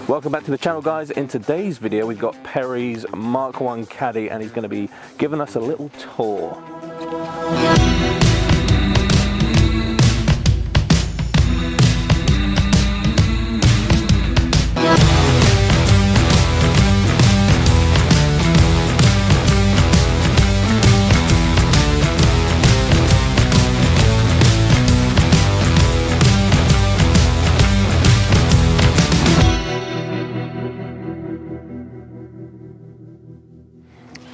Welcome back to the channel, guys. In today's video we've got Perry's MK1 Caddy and he's going to be giving us a little tour.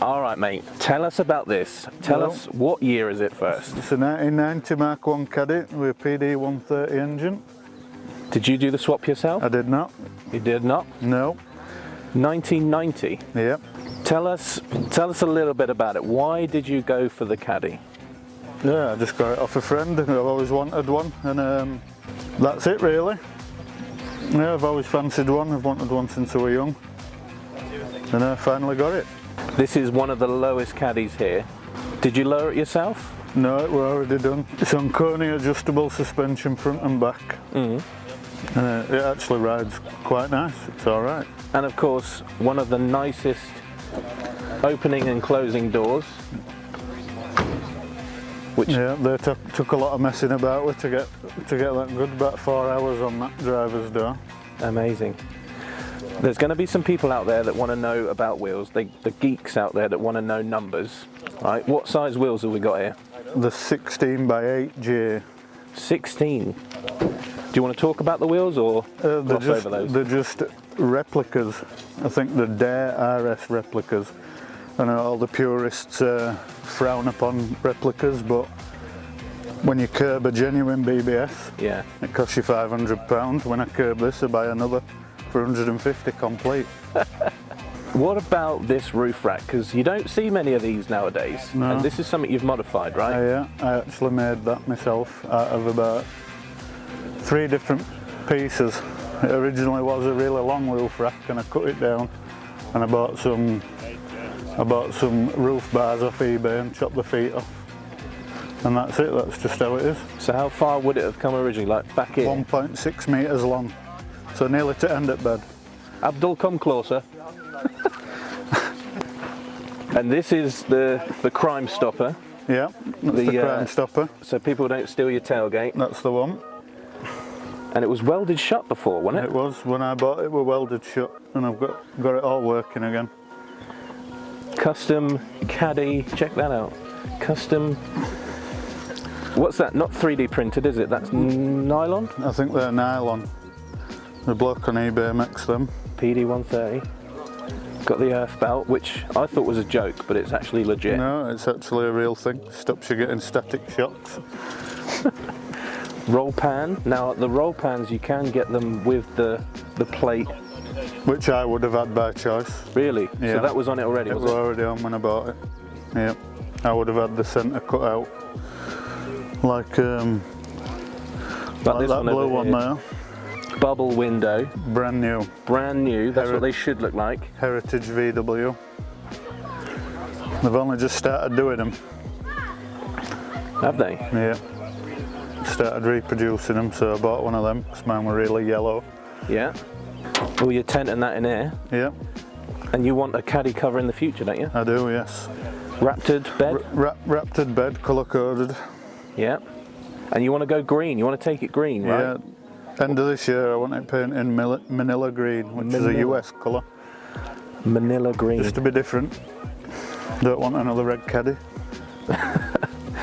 Alright mate, tell us about this. Tell us, what year is it first? It's a 1990 MK1 Caddy with a PD130 engine. Did you do the swap yourself? I did not. You did not? No. 1990? Yep. Tell us a little bit about it. Why did you go for the Caddy? Yeah, I just got it off a friend. I've always wanted one, and that's it really. Yeah, I've always fancied one. I've wanted one since I was young, and I finally got it. This is one of the lowest caddies here. Did you lower it yourself? No, it was already done. It's on Coney adjustable suspension front and back. And it actually rides quite nice. It's alright. And of course, one of the nicest opening and closing doors. Which yeah, they took a lot of messing about with to get that good. About 4 hours on that driver's door. Amazing. There's going to be some people out there that want to know about wheels, the geeks out there that want to know numbers. Right? What size wheels have we got here? The 16 by 8J. 16. Do you want to talk about the wheels or gloss over those? They're just replicas. I think they're Dare RS replicas. I know all the purists frown upon replicas, but when you curb a genuine BBS, yeah, it costs you £500. When I curb this, I buy another for 150 complete. What about this roof rack? Because you don't see many of these nowadays. No. And this is something you've modified, right? Yeah, I actually made that myself out of about 3 different pieces. It originally was a really long roof rack, and I cut it down, and I bought some roof bars off eBay and chopped the feet off. And that's it, that's just how it is. So how far would it have come originally, like back here? 1.6 metres long. So nearly to end at bed. Abdul, come closer. And this is the crime stopper. Yeah, that's the crime stopper. So people don't steal your tailgate. That's the one. And it was welded shut before, wasn't it? It was. When I bought it, it was welded shut, and I've got it all working again. Custom Caddy, check that out. Custom. What's that? Not 3D printed, is it? That's nylon? I think they're nylon. The bloke on eBay makes them. PD130. Got the earth belt, which I thought was a joke, but it's actually legit. No, it's actually a real thing. Stops you getting static shocks. Roll pan. Now the roll pans, you can get them with the plate. Which I would have had by choice. Really? Yeah. So that was on it already, was it? It was already on when I bought it. Yeah. I would have had the centre cut out. Like that blue one there. Bubble window. Brand new. Brand new, that's what they should look like. Heritage VW. They've only just started doing them. Have they? Yeah. Started reproducing them, so I bought one of them because mine were really yellow. Yeah. Well, you're tenting that in here. Yeah. And you want a caddy cover in the future, don't you? I do, yes. Raptored bed? Raptored bed, colour coded. Yeah. And you want to go green, you want to take it green, right? Yeah. End of this year I want it painted in Manila green, which is a US colour. Manila green. Just to be different. Don't want another red caddy.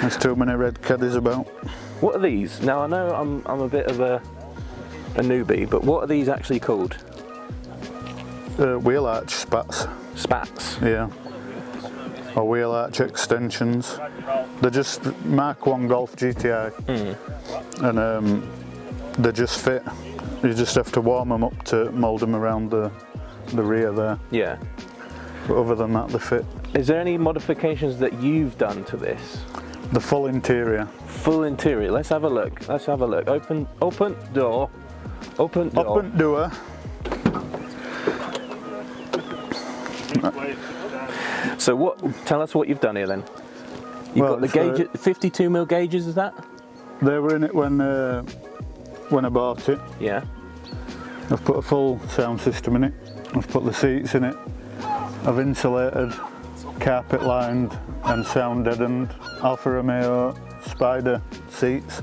There's too many red caddies about. What are these? Now I know I'm a bit of a newbie, but what are these actually called? Wheel arch spats. Spats? Yeah. Or wheel arch extensions. They're just MK1 Golf GTI. And they just fit. You just have to warm them up to mould them around the rear there. Yeah. But other than that, they fit. Is there any modifications that you've done to this? The full interior. Full interior. Let's have a look. Let's have a look. Open door. Open door. Open door. So tell us what you've done here then. You've got the gauge, 52mm gauges, is that? They were in it when I bought it. Yeah. I've put a full sound system in it. I've put the seats in it. I've insulated, carpet lined and sound deadened Alfa Romeo Spider seats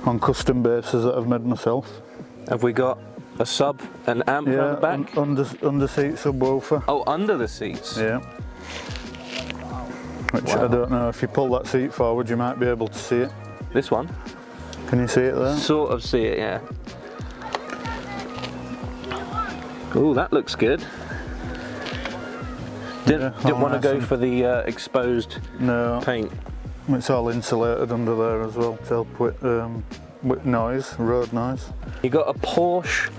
on custom bases that I've made myself. Have we got a sub and amp around the back? Under seat subwoofer. Oh, under the seats? Yeah. Which I don't know, if you pull that seat forward you might be able to see it. This one? Can you see it there? Sort of see it, yeah. Oh, that looks good. Didn't want to go for the exposed paint. It's all insulated under there as well to help with noise, road noise. You got a Porsche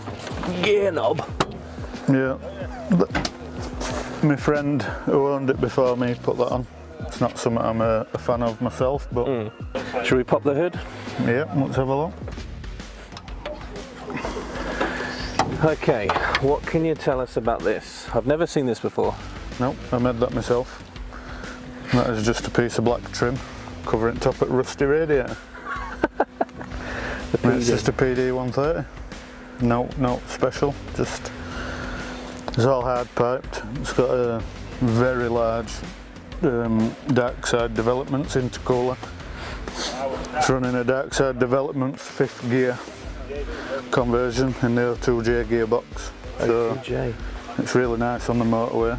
gear knob. Yeah. My friend who owned it before me put that on. It's not something I'm a fan of myself, but... Should we pop the hood? Yeah, let's have a look. Okay, what can you tell us about this? I've never seen this before. Nope, I made that myself. That is just a piece of black trim covering top at rusty radiator. It's just a PD130. No special, just it's all hard piped. It's got a very large dark side developments intercooler. It's running a dark side developments 5th gear conversion in the 02J gearbox. So it's really nice on the motorway.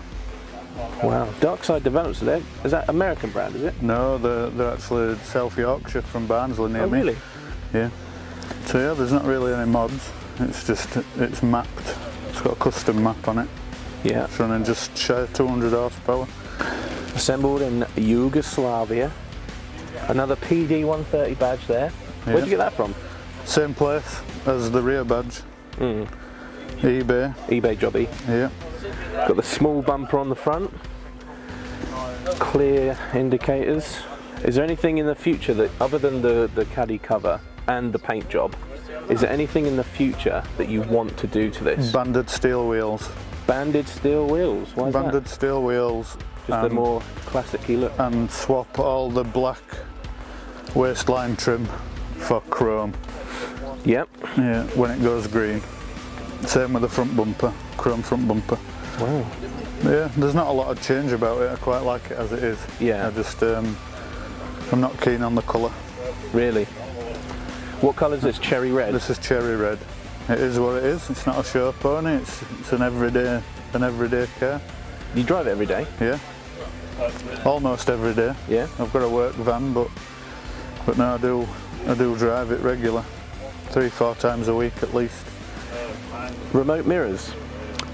Wow, dark side developments, is that American brand, is it? No, they're actually South Yorkshire from Barnsley near me. Oh really? Yeah. So yeah, there's not really any mods. It's mapped. It's got a custom map on it. Yeah. It's running just shy of 200 horsepower. Assembled in Yugoslavia. Another PD130 badge there. Yeah. Where'd you get that from? Same place as the rear badge. eBay. eBay jobby. Yeah. Got the small bumper on the front. Clear indicators. Is there anything in the future that, other than the Caddy cover and the paint job, is there anything in the future that you want to do to this? Banded steel wheels. Banded steel wheels? Why is that? Banded steel wheels. Just a more classic-y look. And swap all the black waistline trim for chrome. Yep. Yeah, when it goes green. Same with the front bumper, chrome front bumper. Wow. Yeah, there's not a lot of change about it. I quite like it as it is. Yeah. I just, I'm not keen on the colour. Really? What colour is this? Cherry red? This is cherry red. It is what it is. It's not a show pony. It's an everyday car. You drive it every day? Yeah. Almost every day. Yeah. I've got a work van, but no, I do drive it regular. 3-4 times a week at least. Remote mirrors?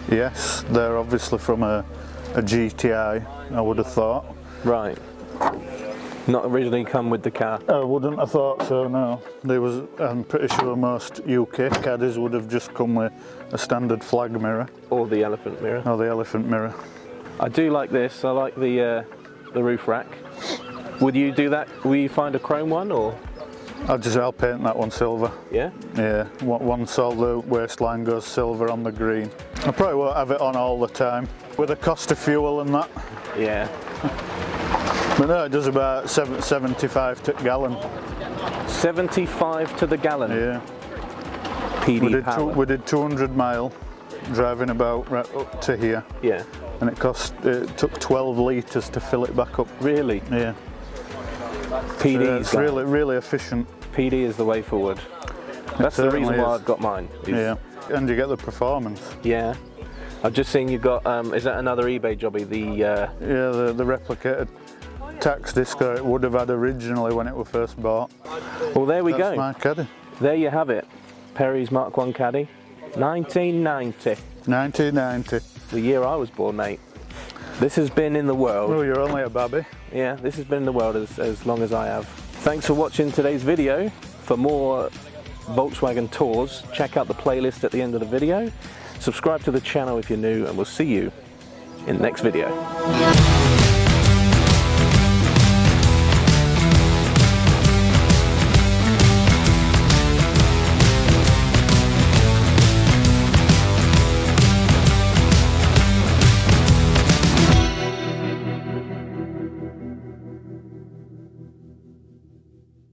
Yes, they're obviously from a GTI, I would have thought. Right. Not originally come with the car? I wouldn't have thought so, no. I'm pretty sure most UK Caddies would have just come with a standard flag mirror. Or the elephant mirror? Or the elephant mirror. I do like this. I like the roof rack. Would you do that? Will you find a chrome one, or? I'll paint that one silver. Yeah? Yeah, once all the waistline goes silver on the green. I probably won't have it on all the time, with the cost of fuel and that. Yeah. But no, it does about 75 to gallon. 75 to the gallon? Yeah. PD power. We did 200 mile, driving about right up to here. Yeah. And it took 12 litres to fill it back up. Really? Yeah. PD So it's really efficient. PD is the way forward. That's the reason why I've got mine. Yeah, and you get the performance. Yeah. I've just seen you got, is that another eBay jobby? Yeah, the replicated tax disco it would have had originally when it was first bought. Well, there we That's go. my Caddy. There you have it. Perry's Mark 1 Caddy. 1990. 1990. The year I was born, mate. This has been in the world. Oh, you're only a babby. Yeah, this has been in the world as long as I have. Thanks for watching today's video. For more Volkswagen tours, check out the playlist at the end of the video. Subscribe to the channel if you're new, and we'll see you in the next video.